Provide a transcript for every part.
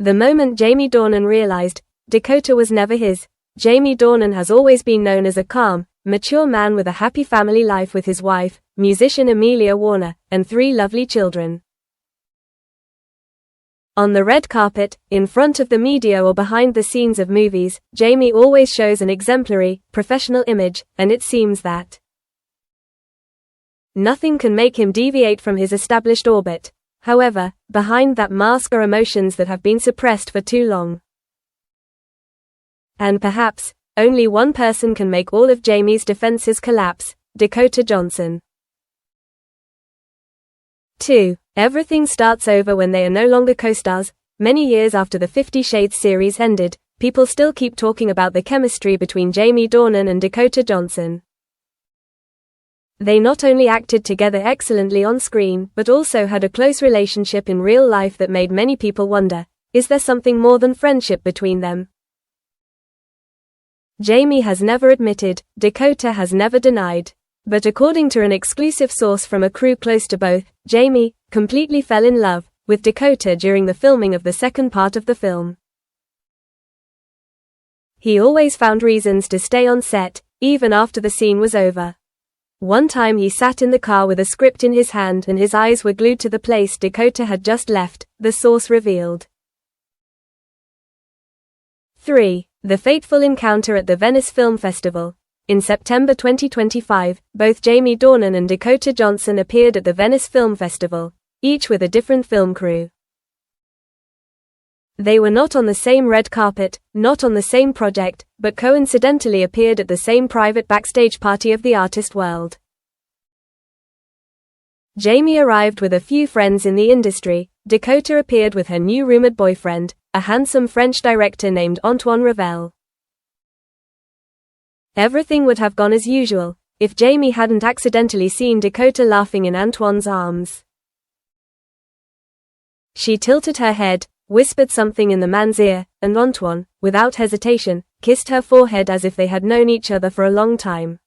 The moment Jamie Dornan realized Dakota was never his. Jamie Dornan has always been known as a calm, mature man with a happy family life with his wife, musician Amelia Warner, and 3 lovely children. On the red carpet, in front of the media or behind the scenes of movies, Jamie always shows an exemplary, professional image, and it seems that nothing can make him deviate from his established orbit. However, behind that mask are emotions that have been suppressed for too long. And perhaps, only one person can make all of Jamie's defenses collapse: Dakota Johnson. 2. Everything starts over when they are no longer co-stars. Many years after the 50 Shades series ended, people still keep talking about the chemistry between Jamie Dornan and Dakota Johnson. They not only acted together excellently on screen, but also had a close relationship in real life that made many people wonder, is there something more than friendship between them? Jamie has never admitted, Dakota has never denied. But according to an exclusive source from a crew close to both, Jamie completely fell in love with Dakota during the filming of the second part of the film. He always found reasons to stay on set, even after the scene was over. One time he sat in the car with a script in his hand and his eyes were glued to the place Dakota had just left, the source revealed. 3. The fateful encounter at the Venice Film Festival. In September 2025, both Jamie Dornan and Dakota Johnson appeared at the Venice Film Festival, each with a different film crew. They were not on the same red carpet, not on the same project, but coincidentally appeared at the same private backstage party of the artist world. Jamie arrived with a few friends in the industry. Dakota appeared with her new rumored boyfriend, a handsome French director named Antoine Ravel. Everything would have gone as usual, if Jamie hadn't accidentally seen Dakota laughing in Antoine's arms. She tilted her head, whispered something in the man's ear, and Antoine, without hesitation, kissed her forehead as if they had known each other for a long time.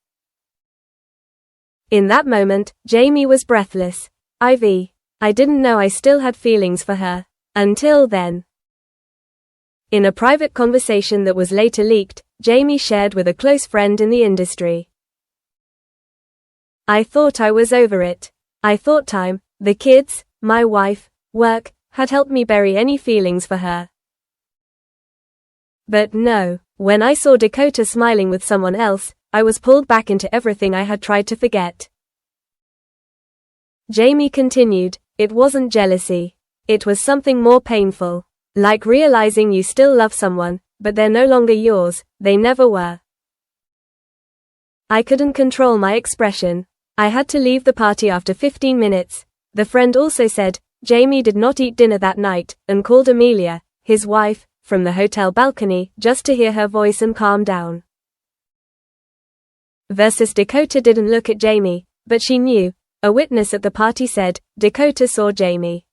In that moment, Jamie was breathless. I didn't know I still had feelings for her. Until then. In a private conversation that was later leaked, Jamie shared with a close friend in the industry. I thought I was over it. I thought time, the kids, my wife, work, had helped me bury any feelings for her. But no, when I saw Dakota smiling with someone else, I was pulled back into everything I had tried to forget. Jamie continued, it wasn't jealousy. It was something more painful. Like realizing you still love someone, but they're no longer yours, they never were. I couldn't control my expression. I had to leave the party after 15 minutes. The friend also said, Jamie did not eat dinner that night, and called Amelia, his wife, from the hotel balcony, just to hear her voice and calm down. Versus Dakota didn't look at Jamie, but she knew. A witness at the party said, Dakota saw Jamie.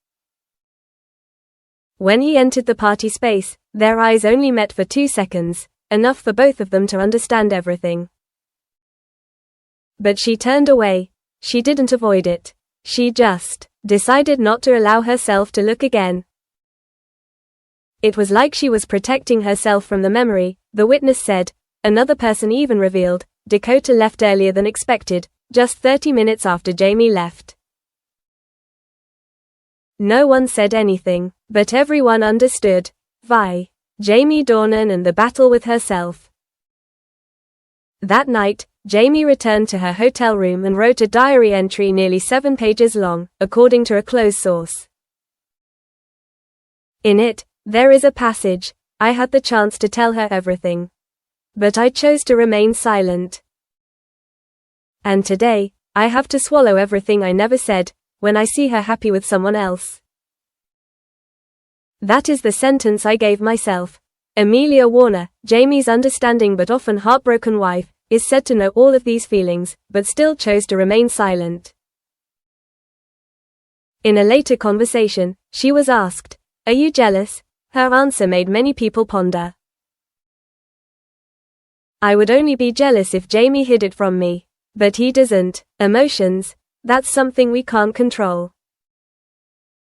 When he entered the party space, their eyes only met for 2 seconds, enough for both of them to understand everything. But she turned away. She didn't avoid it. She just decided not to allow herself to look again. It was like she was protecting herself from the memory, the witness said. Another person even revealed, Dakota left earlier than expected, just 30 minutes after Jamie left. No one said anything, but everyone understood. Jamie Dornan and the battle with herself. That night, Jamie returned to her hotel room and wrote a diary entry nearly 7 pages long, according to a close source. In it, there is a passage, I had the chance to tell her everything. But I chose to remain silent. And today, I have to swallow everything I never said, when I see her happy with someone else. That is the sentence I gave myself. Amelia Warner, Jamie's understanding but often heartbroken wife, is said to know all of these feelings, but still chose to remain silent. In a later conversation, she was asked, "Are you jealous?" Her answer made many people ponder. I would only be jealous if Jamie hid it from me. But he doesn't. Emotions, that's something we can't control.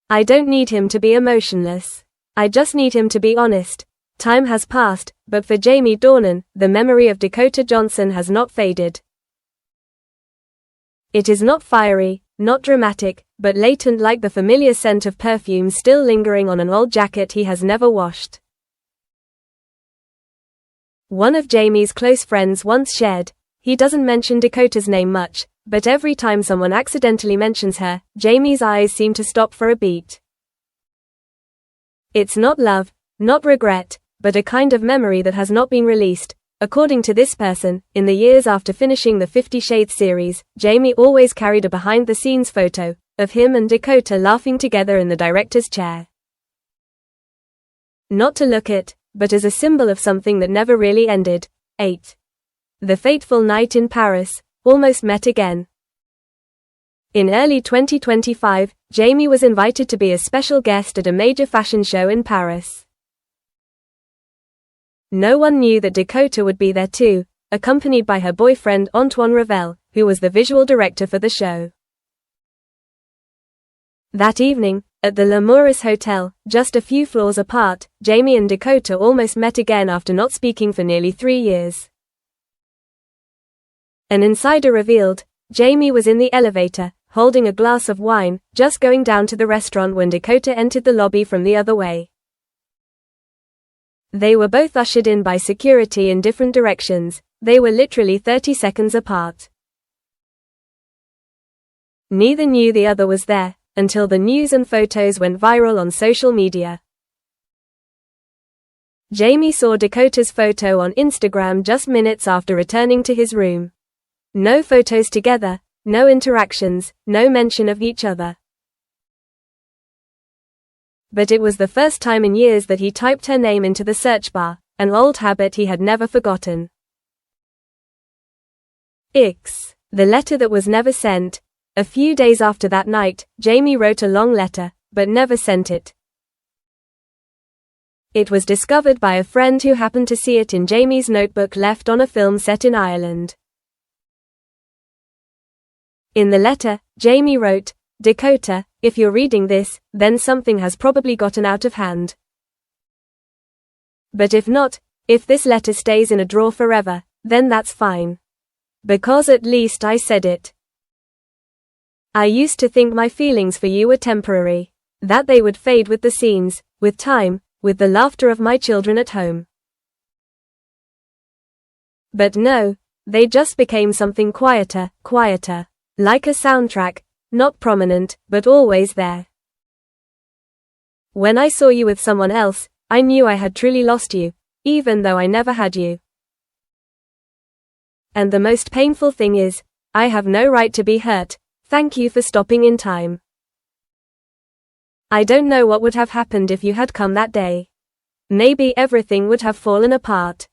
I don't need him to be emotionless. I just need him to be honest. Time has passed, but for Jamie Dornan, the memory of Dakota Johnson has not faded. It is not fiery, not dramatic, but latent, like the familiar scent of perfume still lingering on an old jacket he has never washed. One of Jamie's close friends once shared, he doesn't mention Dakota's name much, but every time someone accidentally mentions her, Jamie's eyes seem to stop for a beat. It's not love, not regret, but a kind of memory that has not been released. According to this person, in the years after finishing the 50 Shades series, Jamie always carried a behind-the-scenes photo of him and Dakota laughing together in the director's chair. Not to look at, but as a symbol of something that never really ended. 8. The fateful night in Paris, almost met again. In early 2025, Jamie was invited to be a special guest at a major fashion show in Paris. No one knew that Dakota would be there too, accompanied by her boyfriend Antoine Ravel, who was the visual director for the show. That evening, at the L'Amourous Hotel, just a few floors apart, Jamie and Dakota almost met again after not speaking for nearly 3 years. An insider revealed, Jamie was in the elevator, holding a glass of wine, just going down to the restaurant when Dakota entered the lobby from the other way. They were both ushered in by security in different directions. They were literally 30 seconds apart. Neither knew the other was there, until the news and photos went viral on social media. Jamie saw Dakota's photo on Instagram just minutes after returning to his room. No photos together, no interactions, no mention of each other. But it was the first time in years that he typed her name into the search bar, an old habit he had never forgotten. Ix. The letter that was never sent. A few days after that night, Jamie wrote a long letter, but never sent it. It was discovered by a friend who happened to see it in Jamie's notebook left on a film set in Ireland. In the letter, Jamie wrote, "Dakota, if you're reading this, then something has probably gotten out of hand. But if not, if this letter stays in a drawer forever, then that's fine. Because at least I said it. I used to think my feelings for you were temporary, that they would fade with the scenes, with time, with the laughter of my children at home. But no, they just became something quieter, like a soundtrack, not prominent, but always there. When I saw you with someone else, I knew I had truly lost you, even though I never had you. And the most painful thing is, I have no right to be hurt. Thank you for stopping in time. I don't know what would have happened if you had come that day. Maybe everything would have fallen apart.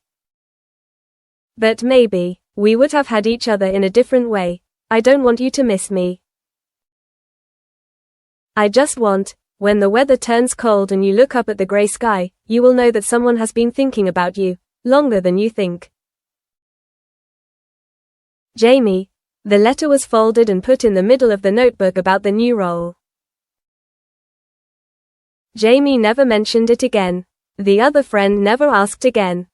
But maybe, we would have had each other in a different way. I don't want you to miss me. I just want, when the weather turns cold and you look up at the gray sky, you will know that someone has been thinking about you, longer than you think. Jamie." The letter was folded and put in the middle of the notebook about the new role. Jamie never mentioned it again. The other friend never asked again.